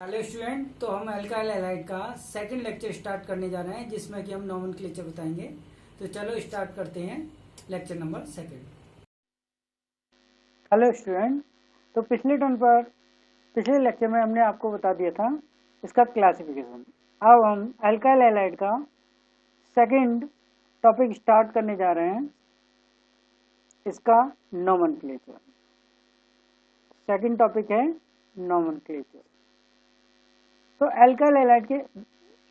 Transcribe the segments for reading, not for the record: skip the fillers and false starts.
Hello student, तो हम alkyl halide का सेकंड लेक्चर स्टार्ट करने जा रहे हैं जिसमें कि हम नॉमेनक्लेचर बताएंगे। तो चलो स्टार्ट करते हैं lecture number second. Hello student, तो पिछले लेक्चर में हमने आपको बता दिया था इसका क्लासिफिकेशन। अब हम अल्काइल हैलाइड का सेकंड टॉपिक स्टार्ट करने जा रहे हैं, इसका नॉमेनक्लेचर। सेकंड टॉपिक है नॉमेनक्लेचर। तो अल्काइल हैलाइड के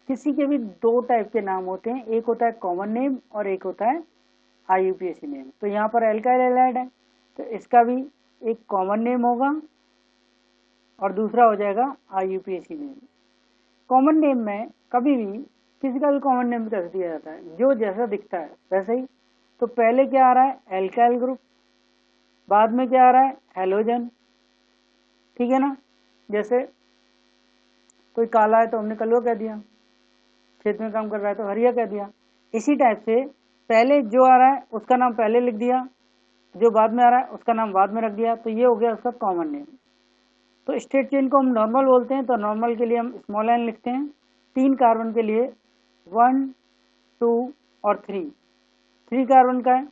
किसी के भी दो टाइप के नाम होते हैं, एक होता है कॉमन नेम और एक होता है IUPAC नेम। तो यहाँ पर अल्काइल हैलाइड है तो इसका भी एक कॉमन नेम होगा और दूसरा हो जाएगा IUPAC नेम। कॉमन नेम में कभी भी किसी का भी कॉमन नेम कर दिया जाता है, जो जैसा दिखता है वैसे ही। तो पहले क्या आ रहा है, अल्काइल ग्रुप, बाद में क्या आ रहा है, हैलोजन। ठीक है ना। जैसे कोई काला है तो हमने कलवा कह दिया, खेत में काम कर रहा है तो हरिया कह दिया। इसी टाइप से पहले जो आ रहा है उसका नाम पहले लिख दिया, जो बाद में आ रहा है उसका नाम बाद में रख दिया, तो ये हो गया उसका कॉमन नेम। तो स्ट्रेट चेन को हम नॉर्मल बोलते हैं, तो नॉर्मल के लिए हम स्मॉल एन लिखते हैं। 3 कार्बन के लिए 1, 2 और 3 कार्बन का है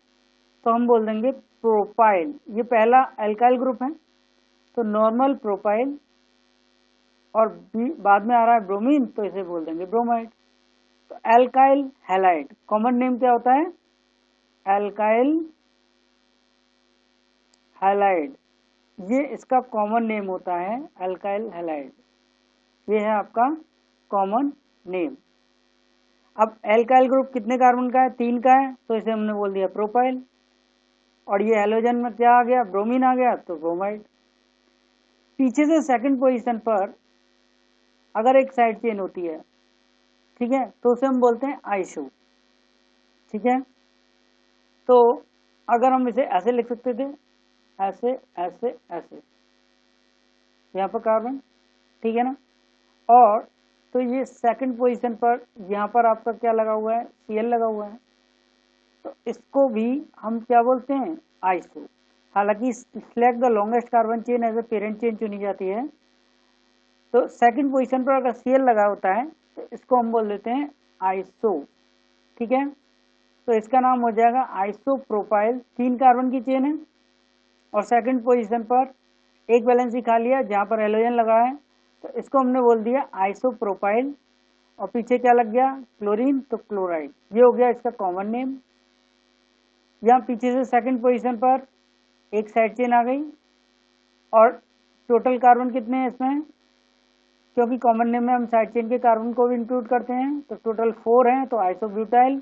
तो हम बोल देंगे प्रोपाइल। ये पहला अल्काइल ग्रुप है तो नॉर्मल प्रोपाइल, और बाद में आ रहा है ब्रोमीन तो इसे बोल देंगे ब्रोमाइड। तो अल्काइल हैलाइड कॉमन नेम क्या होता है, अल्काइल हैलाइड, ये इसका कॉमन नेम होता है अल्काइल हैलाइड। ये है आपका कॉमन नेम। अब अल्काइल ग्रुप कितने कार्बन का है, 3 का है तो इसे हमने बोल दिया प्रोपाइल। और ये हैलोजन में क्या आ गया, ब्रोमीन आ गया तो ब्रोमाइड। पीछे से सेकंड पोजीशन पर अगर एक साइड चेन होती है, ठीक है, तो उसे हम बोलते हैं आइसो। ठीक है, तो अगर हम इसे ऐसे लिख सकते थे, ऐसे ऐसे ऐसे, यहाँ पर कार्बन, ठीक है ना। और तो ये सेकंड पोजीशन पर यहाँ पर आपका क्या लगा हुआ है, Cl लगा हुआ है, तो इसको भी हम क्या बोलते हैं, आइसो। हालांकि select the longest carbon chain as a parent chain चुनी जाती है, तो सेकंड पोजीशन पर अगर Cl लगा होता है तो इसको हम बोल देते हैं आइसो। ठीक है, तो इसका नाम हो जाएगा आइसोप्रोपाइल। 3 कार्बन की चेन है और सेकंड पोजीशन पर एक वैलेंसी खाली है जहां पर हैलोजन लगा है, तो इसको हमने बोल दिया आइसोप्रोपाइल। और पीछे क्या लग गया, क्लोरीन, तो क्लोराइड। ये हो गया इसका कॉमन नेम। यहाँ पीछे से सेकंड पोजीशन पर एक साइड चेन आ गई और टोटल कार्बन कितने हैं इसमें, क्योंकि कॉमन नेम में हम साइड चेन के कार्बन को भी इंक्लूड करते हैं, तो टोटल 4 हैं तो आइसोब्यूटाइल,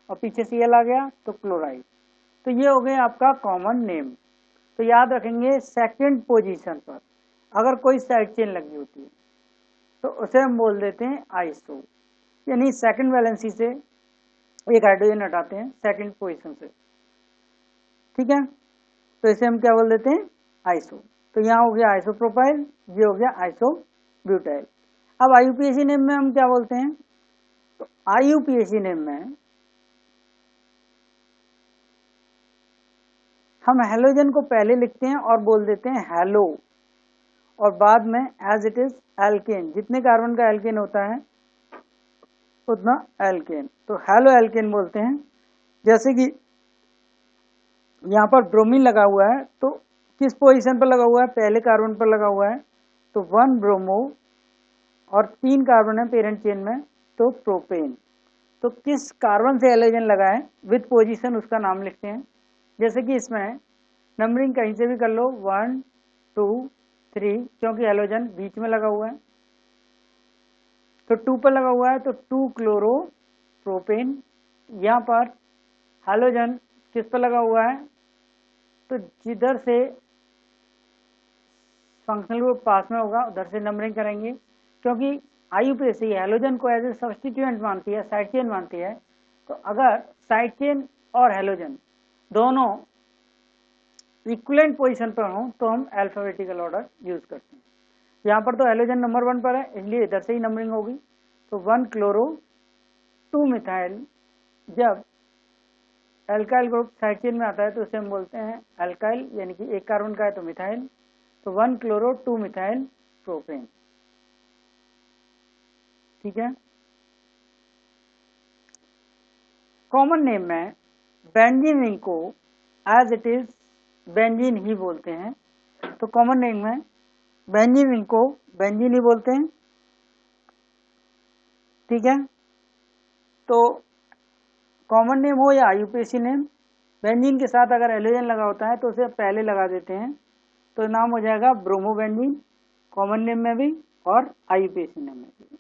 और पीछे Cl आ गया तो क्लोराइड। तो ये हो गया आपका कॉमन नेम। तो याद रखेंगे सेकंड पोजीशन पर अगर कोई साइड चेन लगी होती है तो उसे हम बोल देते हैं आइसो, यानी सेकंड वैलेंसी से एक हाइड्रोजन हटाते हैं सेकंड पोजीशन से। ठीक है, तो इसे हम क्या बोल देते हैं, आइसो। तो यहाँ हो गया आइसोप्रोपाइल, ये हो गया आइसोब्यूटाइल। अब IUPAC नेम में हम क्या बोलते हैं, तो IUPAC नेम में हम हेलोजन को पहले लिखते हैं और बोल देते हैं हेलो, और बाद में एज इट इज एल्केन, जितने कार्बन का एल्केन होता है उतना एल्केन, तो हेलो एल्केन बोलते हैं। जैसे कि यहाँ पर ब्रोमीन लगा हुआ है तो किस पोजीशन पर लगा हुआ है, पहले कार्बन पर लगा हुआ है तो 1 ब्रोमो, और 3 कार्बन है पेरेंट चेन में तो प्रोपेन। तो किस कार्बन से हेलोजन लगा है विद पोजीशन उसका नाम लिखते हैं। जैसे कि इसमें नंबरिंग कहीं से भी कर लो, 1 2 3, क्योंकि हेलोजन बीच में लगा हुआ है तो 2 पर लगा हुआ है तो 2 क्लोरो प्रोपेन। यहाँ पर हेलोजन किस पर लगा हुआ है, तो जिधर से फंक्शनल ग्रुप पास में होगा उधर से नंबरिंग करेंगे, क्योंकि IUPAC हेलोजन को एज ए सब्सटीट्यूएंट मानती है, साइड चेन मानती है। तो अगर साइड चेन और हेलोजन दोनों इक्वलेंट पोजीशन पर हों तो हम अल्फाबेटिकल ऑर्डर यूज करते हैं। यहाँ पर तो हेलोजन नंबर 1 पर है इसलिए इधर से ही नंबरिंग होगी, तो 1 क्लोरो 2 मिथाइल। जब अल्काइल ग्रुप साइड चेन में आता है तो उसे हम बोलते हैं अल्काइल, यानी कि एक कार्बन का है तो मिथाइल, तो 1 क्लोरो 2 मिथाइल प्रोपेन। ठीक है। कॉमन नेम में बेंजीन रिंग को एज इट इज बेंजीन ही बोलते हैं। तो कॉमन नेम में बेंजीन रिंग को बेंजीन ही बोलते हैं, ठीक है। तो कॉमन नेम हो या आईयूपीएसी नेम, बेंजीन के साथ अगर एलोजन लगा होता है तो उसे पहले लगा देते हैं, तो नाम हो जाएगा ब्रोमोबेंजीन, कॉमन नेम में भी और आईयूपीएसी नेम में भी।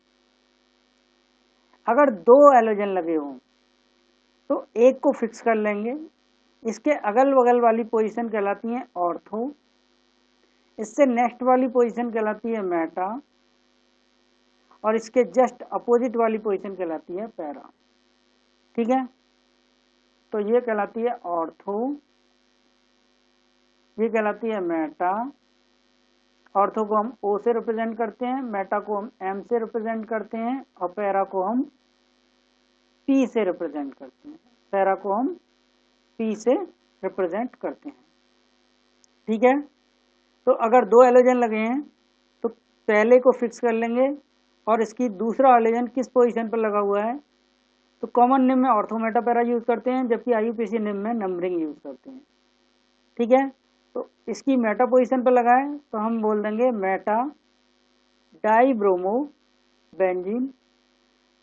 अगर दो एलोजन लगे हों तो एक को फिक्स कर लेंगे, इसके अगल बगल वाली पोजीशन कहलाती है ऑर्थो, इससे नेक्स्ट वाली पोजीशन कहलाती है मेटा, और इसके जस्ट अपोजिट वाली पोजीशन कहलाती है पैरा, ठीक है। तो ये कहलाती है ऑर्थो, ये कहलाती है मेटा। ऑर्थो को हम O से रिप्रेजेंट करते हैं, मेटा को हम M से रिप्रेजेंट करते हैं, और पैरा को हम P से रिप्रेजेंट करते हैं। पैरा को हम P से रिप्रेजेंट करते हैं, ठीक है। तो अगर दो एलोजन लगे हैं तो पहले को फिक्स कर लेंगे, और इसकी दूसरा एलोजन किस पोजीशन पर लगा हुआ है, तो कॉमन नेम में ऑर्थोमेटा पैरा यूज करते हैं, जबकि आईयूपीएसी नेम में नंबरिंग यूज करते हैं, ठीक है। तो इसकी मेटा पोजीशन पर लगा है तो हम बोल देंगे मेटा डाई ब्रोमो बेंजीन,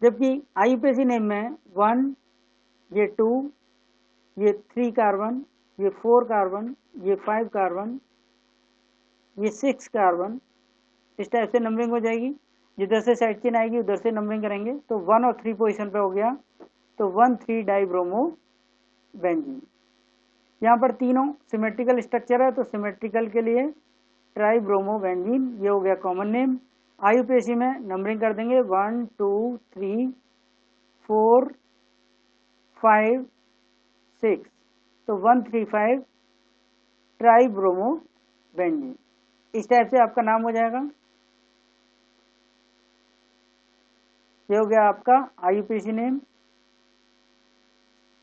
जबकि आईयूपीएसी नेम में 1, ये 2, ये 3 कार्बन, ये 4 कार्बन, ये 5 कार्बन, ये 6 कार्बन, इस टाइप से नंबरिंग हो जाएगी। जिधर से साइड चेन आएगी उधर से नंबरिंग करेंगे, तो 1 और 3 पोजीशन पे हो गया, तो 1,3 डाई ब्रोमो बेंजीन। यहाँ पर तीनों सिमेट्रिकल स्ट्रक्चर है, तो सिमेट्रिकल के लिए ट्राई ब्रोमो बेंजीन, ये हो गया कॉमन नेम। आईयूपीएसी में नंबरिंग कर देंगे 1, 2, 3, 4, 5, 6, तो 1,3,5 ट्राई ब्रोमो बेंजीन, इस टाइप से आपका नाम हो जाएगा। ये हो गया आपका आईयूपीएसी नेम।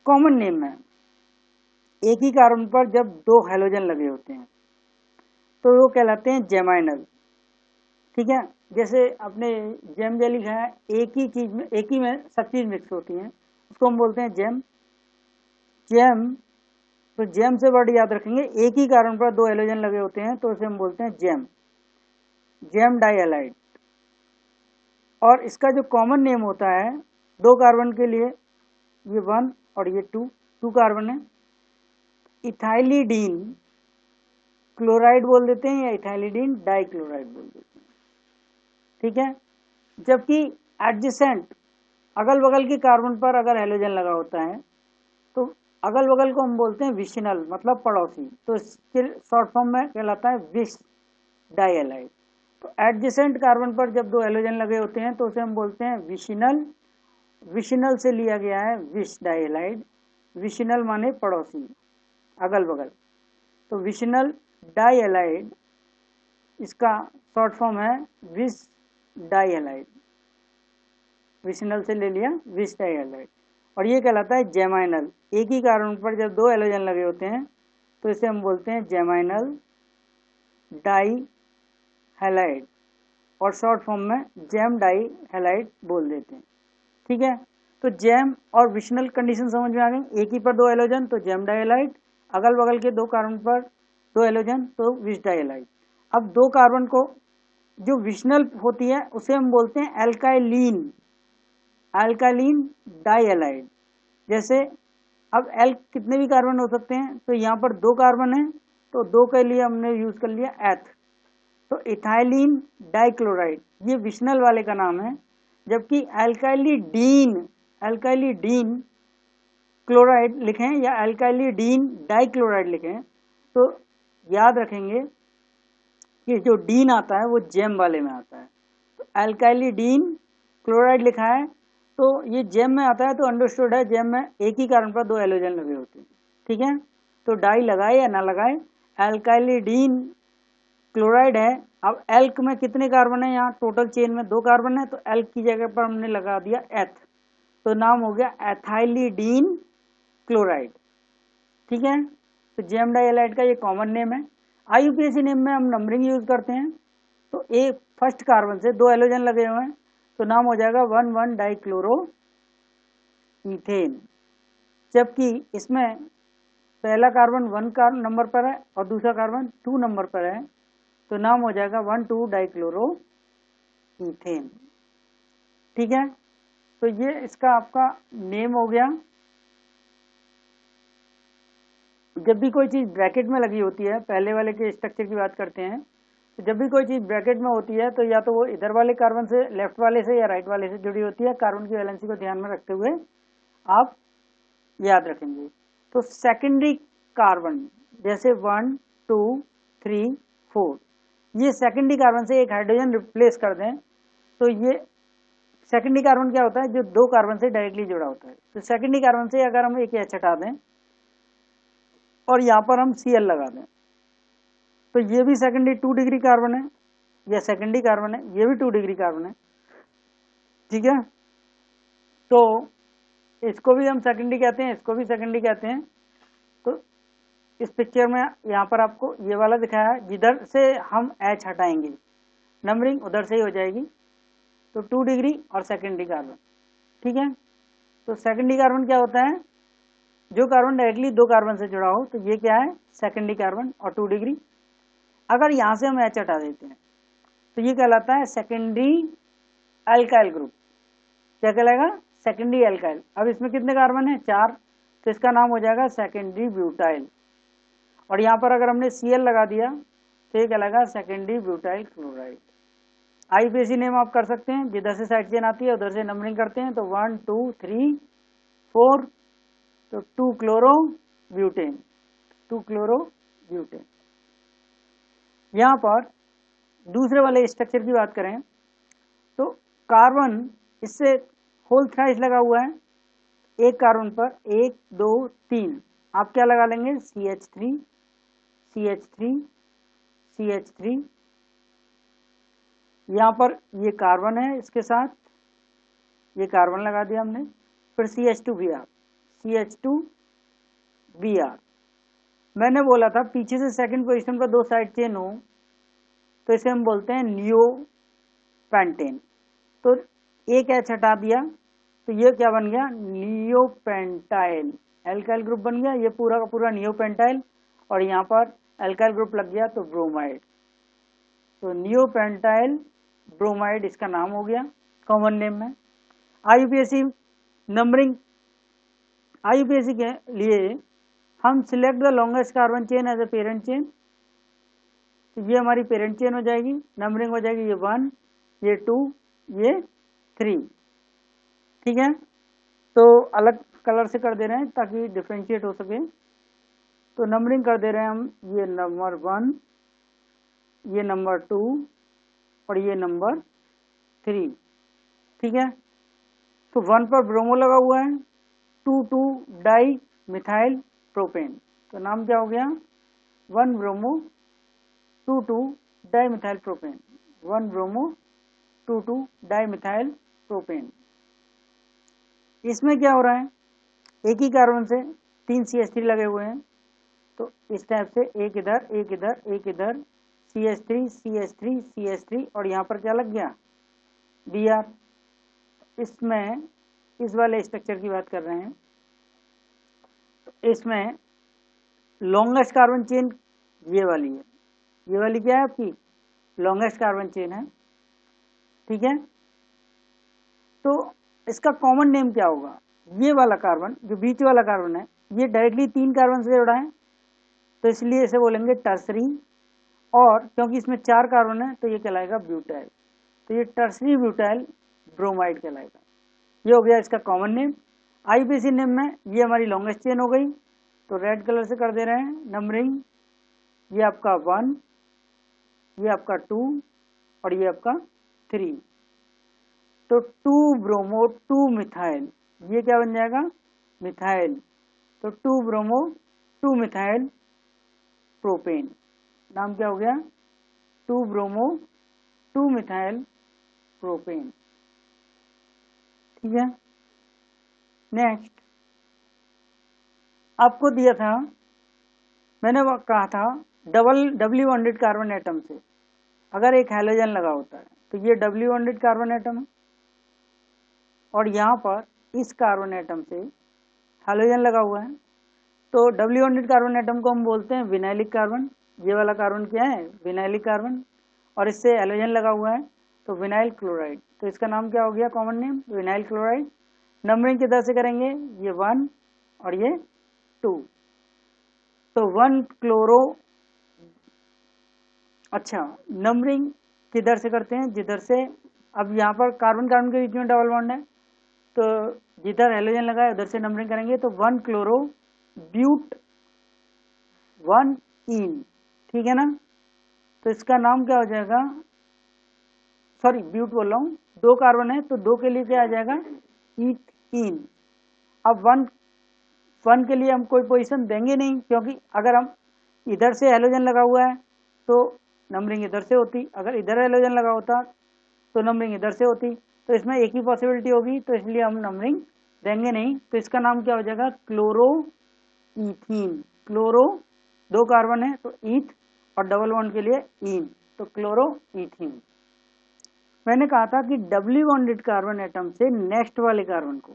कॉमन नेम में एक ही कार्बन पर जब दो हेलोजन लगे होते हैं तो वो कहलाते हैं जेमाइनल, ठीक है। जैसे आपने जेम जेली खाया, एक ही चीज में, एक ही में सब चीज मिक्स होती हैं, उसको हम बोलते हैं जेम। जेम, तो जेम से वर्ड याद रखेंगे, एक ही कार्बन पर दो हेलोजन लगे होते हैं तो उसे हम बोलते हैं जेम, जेम डाइहैलाइड। और इसका जो कॉमन नेम होता है दो कार्बन के लिए, ये 1 और ये 2 कार्बन है, इथाइलिडीन क्लोराइड बोल देते हैं या इथाइलिडीन डाइक्लोराइड बोल देते हैं, ठीक है। जबकि एडजेसेंट अगल बगल के कार्बन पर अगर हेलोजन लगा होता है तो अगल बगल को हम बोलते हैं विशिनल, मतलब पड़ोसी, तो इसके शॉर्ट फॉर्म में कहलाता है विश डाइहैलाइड। तो एडजेसेंट कार्बन पर जब दो हेलोजन लगे होते हैं तो उसे हम बोलते हैं विशिनल, विशिनल से लिया गया है विश डाइहैलाइड, विशिनल माने पड़ोसी, अगल बगल, तो विशिनल डाइहैलाइड इसका शॉर्ट फॉर्म है विश डाइहैलाइड, विशिनल से ले लिया विश डाइहैलाइड। और ये कहलाता है जेमाइनल, एक ही कार्बन पर जब दो हेलोजन लगे होते हैं तो इसे हम बोलते हैं जेमाइनल डाइहैलाइड, और शॉर्ट फॉर्म में जेम डाइहैलाइड बोल देते हैं, ठीक है। तो जेम और विशिनल कंडीशन समझ में आ गई, एक ही पर दो हेलोजन तो जेम डाइहैलाइड, अगल बगल के दो कार्बन पर दो हेलोजन तो विश डाइहैलाइड। अब दो कार्बन को जो विशिनल होती है उसे हम बोलते हैं एल्काइलीन, एल्काइलीन डाइहैलाइड। जैसे अब एल कितने भी कार्बन हो सकते हैं, तो यहाँ पर दो कार्बन है तो दो के लिए हमने यूज कर लिया एथ, तो इथाइलिन डाइक्लोराइड ये विशिनल वाले का नाम है। जबकि एल्काइलिडीन, एल्काइलिडीन क्लोराइड लिखें या एल्काइलिडीन डाइक्लोराइड लिखें तो याद रखेंगे कि जो डीन आता है वो जेम वाले में आता है, तो एल्काइलिडीन क्लोराइड लिखा है तो ये जेम में आता है, तो अंडरस्टूड है जेम में एक ही कार्बन पर दो हेलोजन लगे होते हैं, ठीक है। तो डाई लगाए या ना लगाए, एल्काइलिडीन क्लोराइड है। अब एल्क में कितने कार्बन है, यहाँ टोटल चेन में दो कार्बन है, तो एल्क की जगह पर हमने लगा दिया एथ, तो नाम हो गया एथाइलिडीन क्लोराइड, ठीक है। तो जेम डाइहैलाइड का ये कॉमन नेम है। आईयूपीएसी नेम में हम नंबरिंग यूज करते हैं, तो एक फर्स्ट कार्बन से दो हेलोजन लगे हुए हैं तो नाम हो जाएगा 1,1 डाइक्लोरो ईथेन। जबकि इसमें पहला कार्बन 1 नंबर पर है और दूसरा कार्बन 2 नंबर पर है, तो नाम हो जाएगा 1,2 डाइक्लोरो ईथेन। ठीक है, तो ये इसका आपका नेम हो गया। जब भी कोई चीज़ ब्रैकेट में लगी होती है, पहले वाले के स्ट्रक्चर की बात करते हैं, तो जब भी कोई चीज़ ब्रैकेट में होती है तो या तो वो इधर वाले कार्बन से, लेफ्ट वाले से या राइट वाले से जुड़ी होती है। कार्बन की वैलेंसी को ध्यान में रखते हुए आप याद रखेंगे। तो सेकेंडरी कार्बन जैसे 1, 2, 3, 4, ये सेकेंडरी कार्बन से एक हाइड्रोजन रिप्लेस कर दें तो ये सेकेंडरी कार्बन क्या होता है, जो 2 कार्बन से डायरेक्टली जुड़ा होता है। तो सेकेंडरी कार्बन से अगर हम एक H हटा दें और यहाँ पर हम Cl लगा दें, तो ये भी सेकेंडरी 2 डिग्री कार्बन है, या सेकेंडरी कार्बन है, ये भी 2 डिग्री कार्बन है। ठीक है, तो इसको भी हम सेकेंडरी कहते हैं, इसको भी सेकेंडरी कहते हैं। तो इस पिक्चर में यहाँ पर आपको ये वाला दिखाया है, जिधर से हम H हटाएंगे नंबरिंग उधर से ही हो जाएगी। तो 2 डिग्री और सेकेंडरी कार्बन। ठीक है, तो सेकेंडरी कार्बन क्या होता है, जो कार्बन डायरेक्टली 2 कार्बन से जुड़ा हो, तो ये क्या है, सेकेंडरी कार्बन और 2 डिग्री। अगर यहाँ से हम H हटा देते हैं तो ये कहलाता है सेकेंडरी अल्काइल ग्रुप। क्या कहलाएगा, सेकेंडरी अल्काइल। अब इसमें कितने कार्बन है, 4, तो इसका नाम हो जाएगा सेकेंडरी ब्यूटाइल। और यहाँ पर अगर हमने Cl लगा दिया तो ये कहलाएगा secondary butyl chloride. IUPAC name आप कर सकते हैं, जिधर से साइड चेन आती है उधर से नंबरिंग करते हैं। तो 1, 2, 3, 4, तो 2 क्लोरो ब्यूटेन, 2 क्लोरो ब्यूटेन। यहाँ पर दूसरे वाले स्ट्रक्चर की बात करें तो कार्बन इससे होल थ्राइस लगा हुआ है, एक कार्बन पर 1, 2, 3 आप क्या लगा लेंगे, CH3, CH3, CH3। यहाँ पर ये कार्बन है, इसके साथ ये कार्बन लगा दिया हमने, फिर CH2Br, CH2Br। मैंने बोला था पीछे से सेकंड पोजीशन पर 2 साइड चेन हो तो इसे हम बोलते हैं नियो पेंटेन। तो एक H हटा दिया तो ये क्या बन गया, नियोपेंटाइल एल्काइल ग्रुप बन गया, ये पूरा का पूरा नियोपेंटाइल। और यहाँ पर एल्काइल ग्रुप लग गया तो ब्रोमाइड, तो नियोपेंटाइल ब्रोमाइड इसका नाम हो गया कॉमन नेम में। IUPAC नंबरिंग, IUPAC के लिए हम select the longest carbon chain as a parent chain, तो ये हमारी पेरेंट चेन हो जाएगी। नंबरिंग हो जाएगी ये 1, ये 2, ये 3। ठीक है, तो अलग कलर से कर दे रहे हैं ताकि डिफ्रेंशिएट हो सके। तो नंबरिंग कर दे रहे हैं हम, ये नंबर 1, ये नंबर 2 और ये नंबर 3। ठीक है, तो 1 पर ब्रोमो लगा हुआ है, 2 डाई मिथाइल प्रोपेन, तो नाम क्या हो गया, 1 bromo 2 di methyl propane, 1 bromo 2 di methyl propane. इसमें क्या हो रहा है, एक ही कार्बन से 3 CH3 लगे हुए हैं, तो इस टाइप से एक इधर एक इधर एक इधर, CH3 CH3 CH3 और यहाँ पर क्या लग गया, Br। इसमें इस वाले स्ट्रक्चर की बात कर रहे हैं, तो इसमें लॉन्गेस्ट कार्बन चेन ये वाली है, ये वाली क्या है आपकी लॉन्गेस्ट कार्बन चेन है। ठीक है, तो इसका कॉमन नेम क्या होगा, ये वाला कार्बन जो बीच वाला कार्बन है ये डायरेक्टली 3 कार्बन से जुड़ा है, तो इसलिए इसे बोलेंगे टर्सरी। और क्योंकि इसमें 4 कार्बन है तो ये कहलाएगा ब्यूटाइल, तो ये टर्सरी ब्यूटाइल ब्रोमाइड कहलाएगा। ये हो गया इसका कॉमन नेम। IUPAC नेम में ये हमारी लॉन्गेस्ट चेन हो गई, तो रेड कलर से कर दे रहे हैं नंबरिंग, ये आपका 1, ये आपका 2 और ये आपका 3। तो 2 ब्रोमो 2 मिथाइल, ये क्या बन जाएगा मिथाइल, तो 2 ब्रोमो 2 मिथाइल प्रोपेन, नाम क्या हो गया 2 ब्रोमो 2 मिथाइल प्रोपेन। ठीक है, नेक्स्ट आपको दिया था, मैंने कहा था डबली बॉन्डेड कार्बन एटम से अगर एक हैलोजन लगा होता है तो ये डबली बॉन्डेड कार्बन एटम है, और यहाँ पर इस कार्बन एटम से हाइड्रोजन लगा हुआ है, तो डब्ल्यू बॉन्डेड कार्बन एटम को हम बोलते हैं विनाइलिक कार्बन। ये वाला कार्बन क्या है? विनाइलिक कार्बन, और इससे हाइड्रोजन लगा हुआ है तो विनाइल क्लोराइड। तो इसका नाम क्या हो गया common name? Vinyl chloride. Numbering किधर से करेंगे? ये 1 और ये 2, तो 1 क्लोरो। अच्छा, नंबरिंग किधर से करते हैं? जिधर से, अब यहाँ पर कार्बन कार्बन के बीच में डबल बॉन्ड है, तो जिधर हाइड्रोजन लगा है उधर से नंबरिंग करेंगे, तो 1 क्लोरो ब्यूट 1 इन, ठीक है ना। तो इसका नाम क्या हो जाएगा? सॉरी, ब्यूट बोल रहा हूँ, 2 कार्बन है तो 2 के लिए क्या आ जाएगा? ईथीन। अब 1 के लिए हम कोई पोजीशन देंगे नहीं, क्योंकि अगर हम इधर से हाइड्रोजन लगा हुआ है तो नंबरिंग इधर से होती, अगर इधर हाइड्रोजन लगा होता तो नंबरिंग इधर से होती, तो इसमें एक ही पॉसिबिलिटी होगी, तो इसलिए हम नंबरिंग देंगे नहीं। तो इसका नाम क्या हो जाएगा? Chloro ethene. क्लोरो 2 कार्बन है तो ईथ, और डबल बॉन्ड के लिए इन, तो क्लोरो ईथीन। मैंने कहा था कि डब्ल्यू बॉन्डेड कार्बन एटम से नेक्स्ट वाले कार्बन को,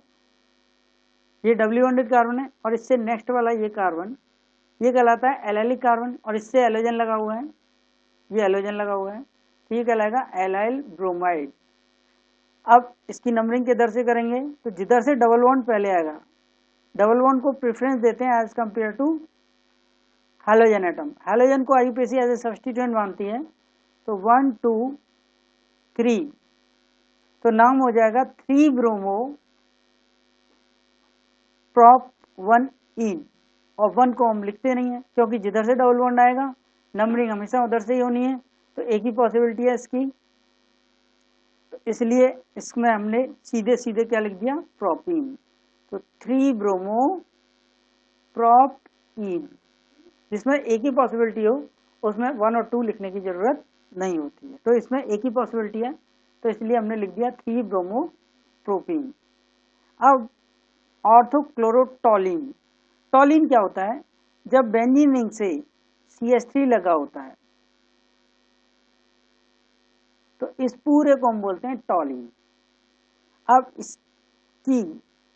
ये डब्ल्यू बॉन्डेड कार्बन है और इससे नेक्स्ट वाला ये कार्बन, ये कहलाता है एलाइलिक कार्बन, और इससे एलोजन लगा हुआ है, ये एलोजन लगा हुआ है, तो ये कहलाएगा एलाइल ब्रोमाइड। अब इसकी नंबरिंग किधर से करेंगे? तो जिधर से डबल बॉन्ड पहले आएगा, डबल बॉन्ड को प्रेफरेंस देते हैं as compare to halogen atom. Halogen को आईयूपीएसी एज ए सब्स्टिट्यूएंट मानती है, तो 1 2 3, तो नाम हो जाएगा 3 ब्रोमो प्रॉप 1 इन, और 1 को हम लिखते नहीं है क्योंकि जिधर से डबल बॉन्ड आएगा नंबरिंग हमेशा उधर से ही होनी है, तो एक ही पॉसिबिलिटी है इसकी, तो इसलिए इसमें हमने सीधे सीधे क्या लिख दिया? प्रोपीन। तो 3 ब्रोमो प्रॉप इन, जिसमें एक ही पॉसिबिलिटी हो उसमें 1 और 2 लिखने की जरूरत नहीं होती है, तो इसमें एक ही पॉसिबिलिटी है, तो इसलिए हमने लिख दिया 3 ब्रोमो प्रोपीन। अब ऑर्थोक्लोरोटोलिन, टोलिन क्या होता है? जब बेंजीन रिंग से CH3 लगा होता है तो इस पूरे को हम बोलते हैं टोलिन। अब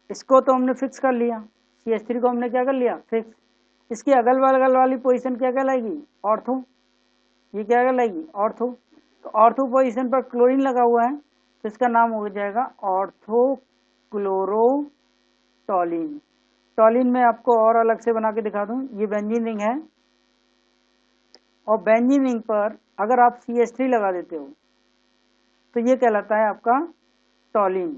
इसको तो हमने फिक्स कर लिया, CH3 को हमने क्या कर लिया? फिक्स। इसकी अगल बगल वाली पोजीशन क्या कहलाएगी? ऑर्थो। ये क्या कहलाएगी? ऑर्थो। तो ऑर्थो पोजीशन पर क्लोरीन लगा हुआ है, तो इसका नाम हो जाएगा ऑर्थोक्लोरोटोलिन। टोलिन में आपको और अलग से बना के दिखा दूं, ये बेंजीन रिंग है, और बेंजीन रिंग पर अगर आप CH3 लगा देते हो तो ये कहलाता है आपका टोलिन।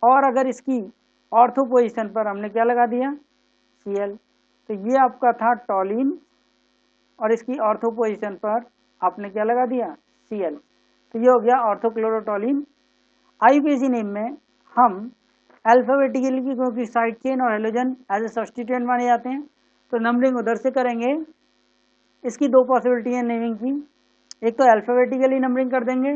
और अगर इसकी ऑर्थो पोजीशन पर हमने क्या लगा दिया? Cl, तो ये आपका था टोलिन, और इसकी ऑर्थो पोजीशन पर आपने क्या लगा दिया? Cl, तो ये हो गया ऑर्थोक्लोरोटोलिन। आईयूपीएसी नेम में हम अल्फाबेटिकली, क्योंकि साइड चेन और हेलोजन एज ए सब्स्टिट्यूएंट माने जाते हैं, तो नंबरिंग उधर से करेंगे। इसकी 2 पॉसिबिलिटी है नेमिंग की, एक तो अल्फाबेटिकली नंबरिंग कर देंगे,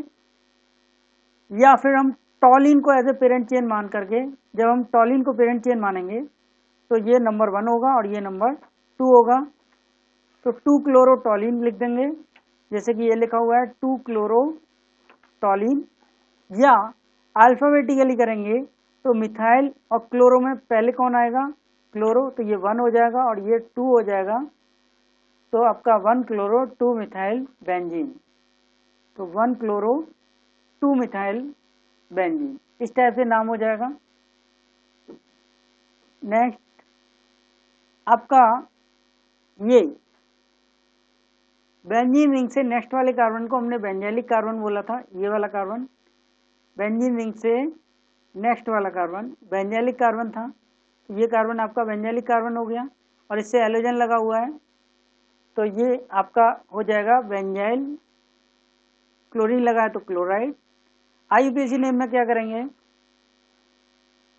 या फिर हम टोलिन को एज ए पेरेंट चेन मान करके, जब हम टोलिन को पेरेंट चेन मानेंगे तो ये नंबर 1 होगा और ये नंबर 2 होगा, तो 2 क्लोरोटोलिन लिख देंगे, जैसे कि ये लिखा हुआ है 2 क्लोरोटोलिन। या अल्फाबेटिकली करेंगे तो मिथाइल और क्लोरो में पहले कौन आएगा? क्लोरो, तो ये 1 हो जाएगा और ये 2 हो जाएगा, तो आपका 1 क्लोरो 2 मिथाइल बेंजीन, तो 1 क्लोरो 2 मिथाइल बेंजीन, इस टाइप से नाम हो जाएगा। नेक्स्ट आपका ये बेंजीन रिंग से नेक्स्ट वाले कार्बन को हमने बेंजाइलिक कार्बन बोला था, ये वाला कार्बन बेंजीन रिंग से नेक्स्ट वाला कार्बन बेंजाइलिक कार्बन था, तो ये कार्बन आपका बेंजाइलिक कार्बन हो गया, और इससे हैलोजन लगा हुआ है, तो ये आपका हो जाएगा बेंजाइल। क्लोरीन लगा है तो क्लोराइड। आईयूपीएसी नेम में क्या करेंगे?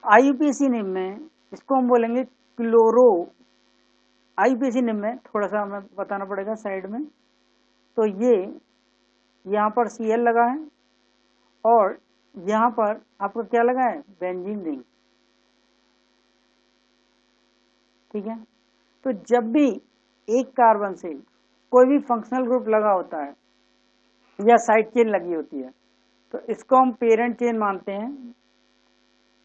आईयूपीएसी नेम में इसको हम बोलेंगे क्लोरो। आईयूपीएसी नेम में थोड़ा सा हमें बताना पड़ेगा साइड में, तो ये यहाँ पर Cl लगा है और यहाँ पर आपको क्या लगा है? बेंजीन रिंग, ठीक है। तो जब भी एक कार्बन से कोई भी फंक्शनल ग्रुप लगा होता है या साइड चेन लगी होती है, तो इसको हम पेरेंट चेन मानते हैं,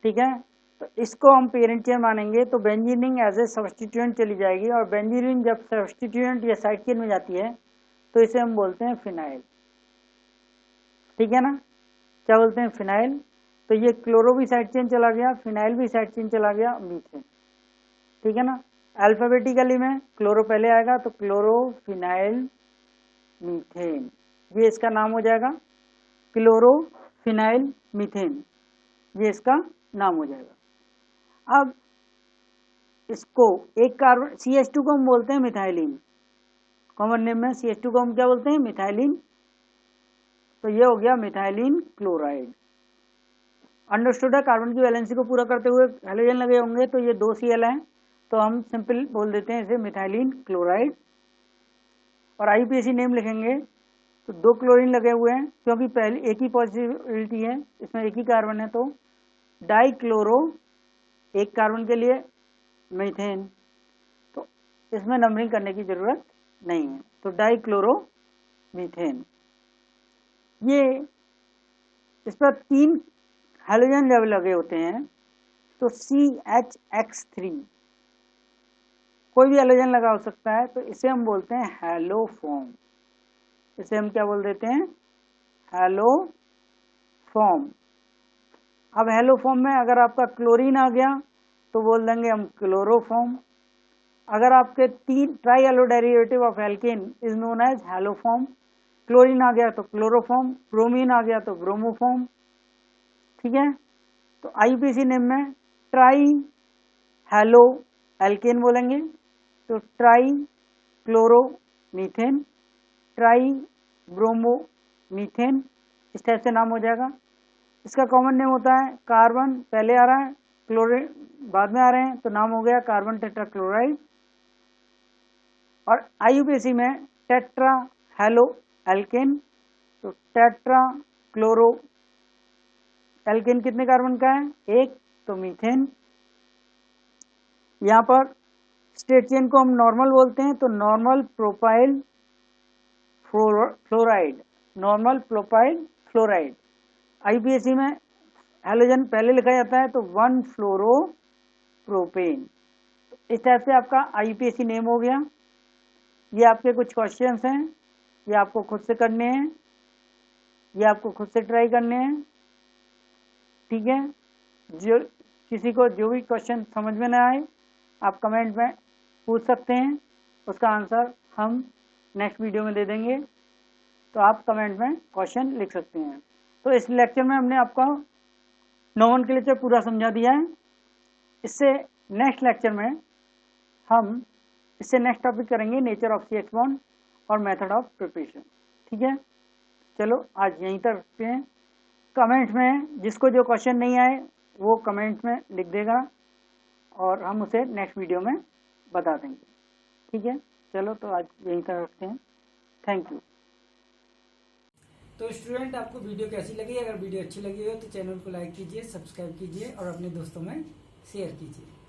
ठीक है। तो इसको हम पेरेंट चेन मानेंगे तो बेंजीनिन एज ए सब्स्टिट्यूएंट चली जाएगी, और बेंजीनिन जब सब्स्टिट्यूएंट या साइड चेन में जाती है तो इसे हम बोलते हैं फिनाइल, ठीक है ना। क्या बोलते हैं? फिनाइल। तो ये क्लोरो भी साइड चेन चला गया, फिनाइल भी साइड चेन चला गया, मीथेन, ठीक है ना। अल्फाबेटिकली में क्लोरो पहले आएगा तो क्लोरो फिनाइल मीथेन, ये इसका नाम हो जाएगा, क्लोरो फिनाइल मीथेन, ये इसका नाम हो जाएगा। अब इसको एक कार्बन CH2 को हम बोलते हैं मिथाइलिन, कॉमन नेम में CH2 को हम क्या बोलते हैं? मिथाइलिन। तो ये हो गया मिथाइलिन क्लोराइड। अंडरस्टूड है। कार्बन की वैलेंसी को पूरा करते हुए हेलोजन लगे होंगे तो ये 2 Cl हैं, तो हम सिंपल बोल देते हैं इसे मिथाइलिन क्लोराइड। और IUPAC नेम लिखेंगे तो 2 क्लोरीन लगे हुए हैं, क्योंकि पहले एक ही पॉजिटिविटी है, इसमें एक ही कार्बन है, तो डाइक्लोरो, एक कार्बन के लिए मीथेन, तो इसमें नंबरिंग करने की जरूरत नहीं है, तो डाइक्लोरो मीथेन। ये इस पर 3 हेलोजन जब लगे होते हैं तो CHX3 कोई भी हेलोजन लगा हो सकता है, तो इसे हम बोलते हैं हैलोफॉर्म। इसे हम क्या बोल देते हैं? हैलोफॉर्म। अब हैलोफॉर्म में अगर आपका क्लोरीन आ गया तो बोल देंगे हम क्लोरोफॉर्म। अगर आपके 3 trihalo derivative of alkane is known as haloform. Chlorine आ गया तो क्लोरोफॉर्म, ब्रोमीन आ गया तो ब्रोमोफॉर्म, ठीक है। तो IUPAC नेम में ट्राई हैलो एल्केन बोलेंगे तो try chloro methane, try bromo methane, इस टाइप से नाम हो जाएगा। इसका कॉमन नेम होता है, कार्बन पहले आ रहा है, क्लोरीन बाद में आ रहे हैं, तो नाम हो गया कार्बन टेट्राक्लोराइड। और IUPAC में टेट्रा हैलो एल्केन, तो टेट्रा क्लोरो एल्केन कितने कार्बन का है? 1, तो मीथेन। यहाँ पर स्टेट चेन को हम नॉर्मल बोलते हैं, तो normal propyl fluoride, normal propyl fluoride. IUPAC में हेलोजन पहले लिखा जाता है तो 1 फ्लोरो प्रोपेन। इस टाइप से आपका IUPAC नेम हो गया। ये आपके कुछ क्वेश्चंस हैं, ये आपको खुद से करने हैं, ये आपको खुद से ट्राई करने हैं, ठीक है। जो किसी को जो भी क्वेश्चन समझ में ना आए आप कमेंट में पूछ सकते हैं, उसका आंसर हम नेक्स्ट वीडियो में दे देंगे, तो आप कमेंट में क्वेश्चन लिख सकते हैं। तो इस लेक्चर में हमने आपको नोमेनक्लेचर पूरा समझा दिया है। इससे नेक्स्ट लेक्चर में हम इससे नेक्स्ट टॉपिक करेंगे नेचर ऑफ CH बॉन्ड और मेथड ऑफ प्रिपरेशन, ठीक है। चलो आज यहीं तक रखते हैं। कमेंट में जिसको जो क्वेश्चन नहीं आए वो कमेंट में लिख देगा और हम उसे नेक्स्ट वीडियो में बता देंगे, ठीक है। चलो तो आज यहीं तक रखते हैं। Thank you. तो स्टूडेंट आपको वीडियो कैसी लगी? अगर वीडियो अच्छी लगी हो तो चैनल को लाइक कीजिए, सब्सक्राइब कीजिए और अपने दोस्तों में शेयर कीजिए।